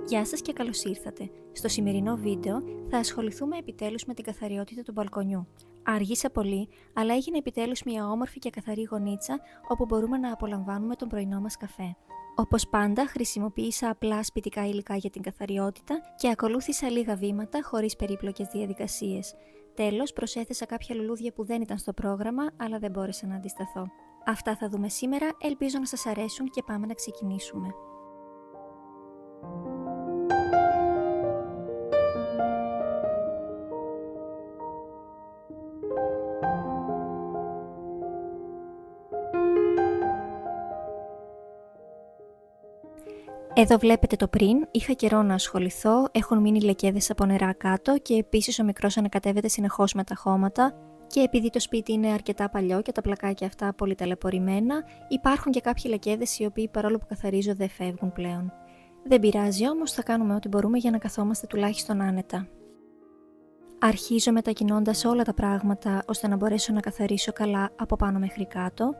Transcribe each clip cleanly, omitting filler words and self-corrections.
Γεια σας και καλώς ήρθατε. Στο σημερινό βίντεο θα ασχοληθούμε επιτέλους με την καθαριότητα του μπαλκονιού. Άργησα πολύ, αλλά έγινε επιτέλους μια όμορφη και καθαρή γωνίτσα όπου μπορούμε να απολαμβάνουμε τον πρωινό μας καφέ. Όπως πάντα, χρησιμοποίησα απλά σπιτικά υλικά για την καθαριότητα και ακολούθησα λίγα βήματα χωρίς περίπλοκες διαδικασίες. Τέλος, προσέθεσα κάποια λουλούδια που δεν ήταν στο πρόγραμμα, αλλά δεν μπόρεσα να αντισταθώ. Αυτά θα δούμε σήμερα, ελπίζω να σας αρέσουν και πάμε να ξεκινήσουμε. Εδώ βλέπετε το πριν, είχα καιρό να ασχοληθώ, έχουν μείνει λεκέδες από νερά κάτω και επίσης ο μικρός ανακατεύεται συνεχώς με τα χώματα και επειδή το σπίτι είναι αρκετά παλιό και τα πλακάκια αυτά πολύ ταλαιπωρημένα, υπάρχουν και κάποιοι λεκέδες οι οποίοι παρόλο που καθαρίζω δεν φεύγουν πλέον. Δεν πειράζει όμως, θα κάνουμε ό,τι μπορούμε για να καθόμαστε τουλάχιστον άνετα. Αρχίζω μετακινώντας όλα τα πράγματα ώστε να μπορέσω να καθαρίσω καλά από πάνω μέχρι κάτω.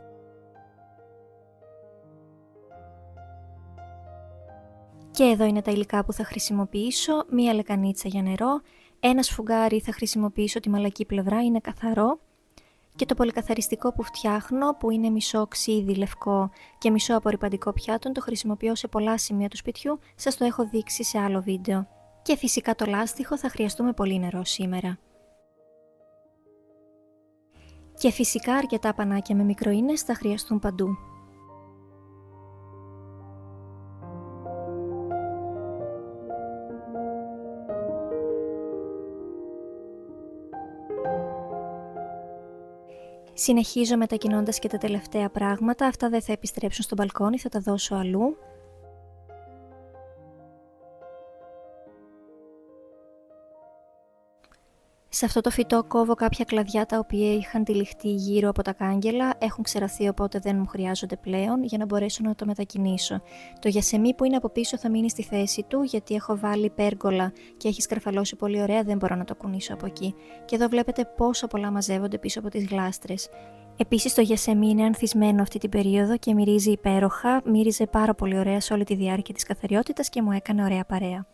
Και εδώ είναι τα υλικά που θα χρησιμοποιήσω, μία λεκανίτσα για νερό, ένα σφουγγάρι θα χρησιμοποιήσω τη μαλακή πλευρά, είναι καθαρό και το πολυκαθαριστικό που φτιάχνω που είναι μισό ξύδι λευκό και μισό απορρυπαντικό πιάτο το χρησιμοποιώ σε πολλά σημεία του σπιτιού, σας το έχω δείξει σε άλλο βίντεο. Και φυσικά το λάστιχο θα χρειαστούμε πολύ νερό σήμερα. Και φυσικά αρκετά πανάκια με μικροίνες θα χρειαστούν παντού. Συνεχίζω μετακινώντας και τα τελευταία πράγματα, αυτά δεν θα επιστρέψουν στο μπαλκόνι, θα τα δώσω αλλού. Σε αυτό το φυτό κόβω κάποια κλαδιά τα οποία είχαν τυλιχτεί γύρω από τα κάγκελα, έχουν ξεραθεί οπότε δεν μου χρειάζονται πλέον για να μπορέσω να το μετακινήσω. Το γιασεμί που είναι από πίσω θα μείνει στη θέση του γιατί έχω βάλει πέργολα και έχει σκαρφαλώσει πολύ ωραία, δεν μπορώ να το κουνήσω από εκεί. Και εδώ βλέπετε πόσο πολλά μαζεύονται πίσω από τις γλάστρες. Επίσης το γιασεμί είναι ανθισμένο αυτή την περίοδο και μυρίζει υπέροχα, μύριζε πάρα πολύ ωραία σε όλη τη διάρκεια της καθαριότητας και μου έκανε ωραία παρέα.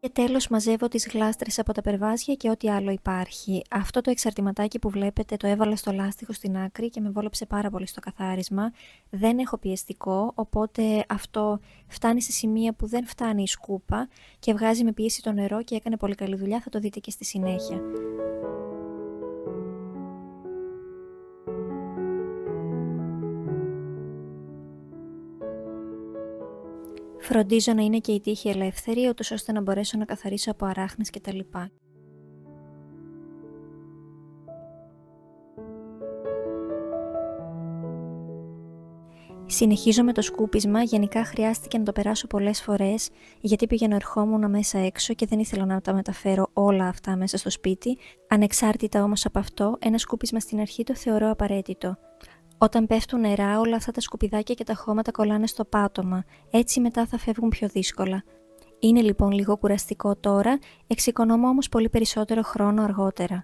Και τέλος μαζεύω τις γλάστρες από τα περβάζια και ό,τι άλλο υπάρχει. Αυτό το εξαρτηματάκι που βλέπετε το έβαλα στο λάστιχο στην άκρη και με βόλεψε πάρα πολύ στο καθάρισμα. Δεν έχω πιεστικό, οπότε αυτό φτάνει σε σημεία που δεν φτάνει η σκούπα και βγάζει με πίεση το νερό και έκανε πολύ καλή δουλειά, θα το δείτε και στη συνέχεια. Φροντίζω να είναι και η τύχη ελεύθερη, ούτως ώστε να μπορέσω να καθαρίσω από αράχνες κτλ. Συνεχίζω με το σκούπισμα, γενικά χρειάστηκε να το περάσω πολλές φορές γιατί πήγαινα ερχόμουν μέσα έξω και δεν ήθελα να τα μεταφέρω όλα αυτά μέσα στο σπίτι. Ανεξάρτητα όμως από αυτό, ένα σκούπισμα στην αρχή το θεωρώ απαραίτητο. Όταν πέφτουν νερά, όλα αυτά τα σκουπιδάκια και τα χώματα κολλάνε στο πάτωμα, έτσι μετά θα φεύγουν πιο δύσκολα. Είναι λοιπόν λίγο κουραστικό τώρα, εξοικονομώ όμως πολύ περισσότερο χρόνο αργότερα.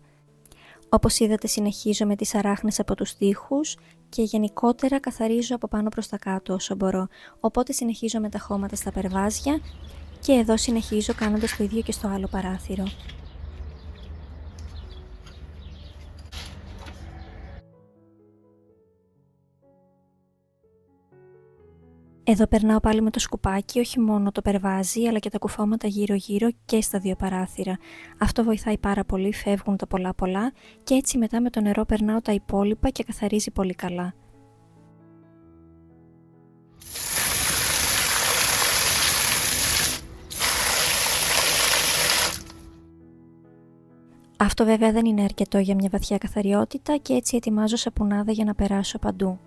Όπως είδατε συνεχίζω με τις αράχνες από τους τοίχους και γενικότερα καθαρίζω από πάνω προς τα κάτω όσο μπορώ, οπότε συνεχίζω με τα χώματα στα περβάζια και εδώ συνεχίζω κάνοντας το ίδιο και στο άλλο παράθυρο. Εδώ περνάω πάλι με το σκουπάκι, όχι μόνο το περβάζι, αλλά και τα κουφώματα γύρω-γύρω και στα δύο παράθυρα. Αυτό βοηθάει πάρα πολύ, φεύγουν τα πολλά και έτσι μετά με το νερό περνάω τα υπόλοιπα και καθαρίζει πολύ καλά. Αυτό βέβαια δεν είναι αρκετό για μια βαθιά καθαριότητα και έτσι ετοιμάζω σαπουνάδα για να περάσω παντού.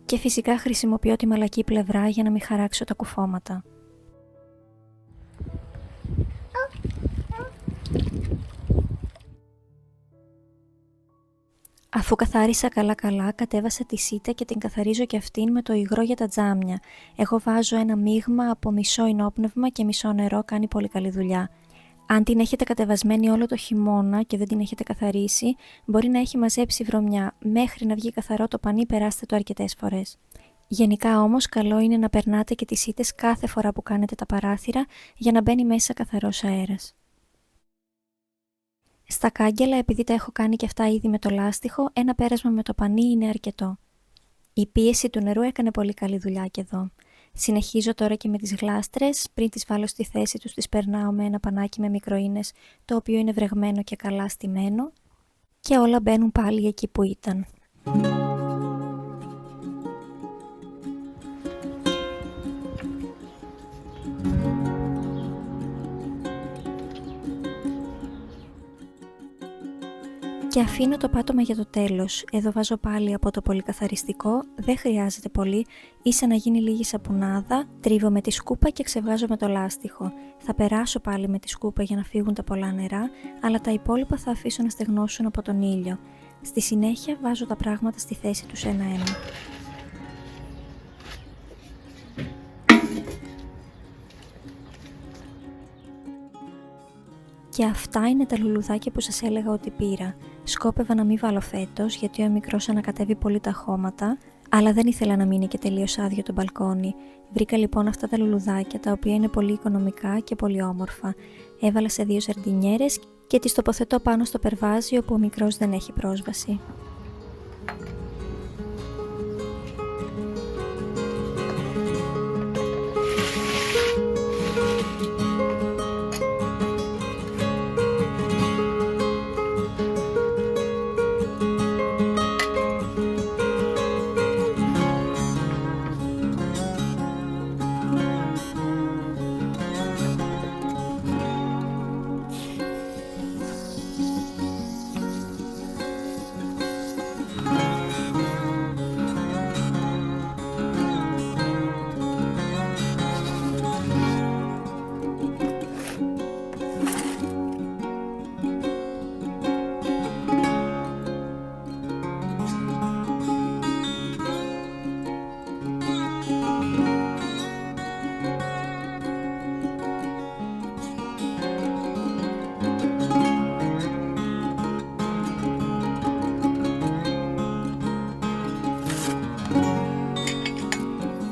Και φυσικά χρησιμοποιώ τη μαλακή πλευρά για να μην χαράξω τα κουφώματα. Αφού καθάρισα καλά, κατέβασα τη σίτα και την καθαρίζω και αυτήν με το υγρό για τα τζάμια. Εγώ βάζω ένα μείγμα από μισό ενόπνευμα και μισό νερό, κάνει πολύ καλή δουλειά. Αν την έχετε κατεβασμένη όλο το χειμώνα και δεν την έχετε καθαρίσει, μπορεί να έχει μαζέψει βρωμιά. Μέχρι να βγει καθαρό το πανί, περάστε το αρκετές φορές. Γενικά όμως καλό είναι να περνάτε και τις σίτες κάθε φορά που κάνετε τα παράθυρα για να μπαίνει μέσα καθαρός αέρας. Στα κάγκελα, επειδή τα έχω κάνει και αυτά ήδη με το λάστιχο, ένα πέρασμα με το πανί είναι αρκετό. Η πίεση του νερού έκανε πολύ καλή δουλειά και εδώ. Συνεχίζω τώρα και με τις γλάστρες, πριν τις βάλω στη θέση τους τις περνάω με ένα πανάκι με μικροίνες, το οποίο είναι βρεγμένο και καλά στημένο και όλα μπαίνουν πάλι εκεί που ήταν. Και αφήνω το πάτωμα για το τέλος. Εδώ βάζω πάλι από το πολυκαθαριστικό, δεν χρειάζεται πολύ, ίσα να γίνει λίγη σαπουνάδα, τρίβω με τη σκούπα και ξεβγάζω με το λάστιχο. Θα περάσω πάλι με τη σκούπα για να φύγουν τα πολλά νερά, αλλά τα υπόλοιπα θα αφήσω να στεγνώσουν από τον ήλιο. Στη συνέχεια βάζω τα πράγματα στη θέση τους ένα-ένα. Και αυτά είναι τα λουλουδάκια που σας έλεγα ότι πήρα. Σκόπευα να μην βάλω φέτος, γιατί ο μικρός ανακατεύει πολύ τα χώματα, αλλά δεν ήθελα να μείνει και τελείως άδειο το μπαλκόνι. Βρήκα λοιπόν αυτά τα λουλουδάκια, τα οποία είναι πολύ οικονομικά και πολύ όμορφα. Έβαλα σε 2 ζαρντινιέρες και τις τοποθετώ πάνω στο περβάζι όπου ο μικρός δεν έχει πρόσβαση.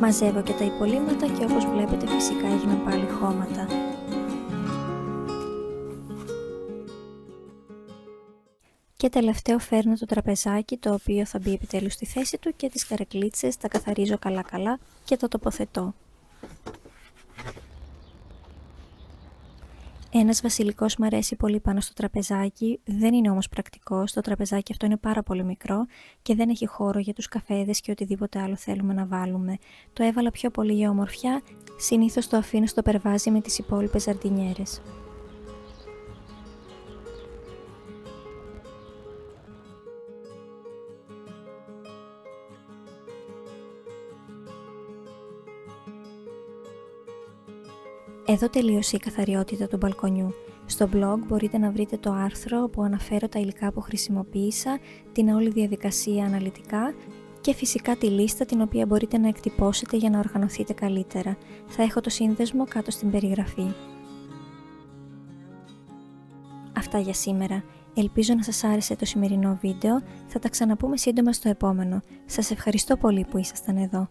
Μαζεύω και τα υπολείμματα και όπως βλέπετε φυσικά έγιναν πάλι χώματα. Και τελευταίο φέρνω το τραπεζάκι, το οποίο θα μπει επιτέλους στη θέση του, και τις καρεκλίτσες τα καθαρίζω καλά και τα τοποθετώ. Ένας βασιλικός μου αρέσει πολύ πάνω στο τραπεζάκι, δεν είναι όμως πρακτικός, το τραπεζάκι αυτό είναι πάρα πολύ μικρό και δεν έχει χώρο για τους καφέδες και οτιδήποτε άλλο θέλουμε να βάλουμε. Το έβαλα πιο πολύ για ομορφιά, συνήθως το αφήνω στο περβάζι με τις υπόλοιπες ζαρντινιέρες. Εδώ τελείωσε η καθαριότητα του μπαλκονιού. Στο blog μπορείτε να βρείτε το άρθρο που αναφέρω τα υλικά που χρησιμοποίησα, την όλη διαδικασία αναλυτικά και φυσικά τη λίστα την οποία μπορείτε να εκτυπώσετε για να οργανωθείτε καλύτερα. Θα έχω το σύνδεσμο κάτω στην περιγραφή. Αυτά για σήμερα. Ελπίζω να σας άρεσε το σημερινό βίντεο. Θα τα ξαναπούμε σύντομα στο επόμενο. Σας ευχαριστώ πολύ που ήσασταν εδώ.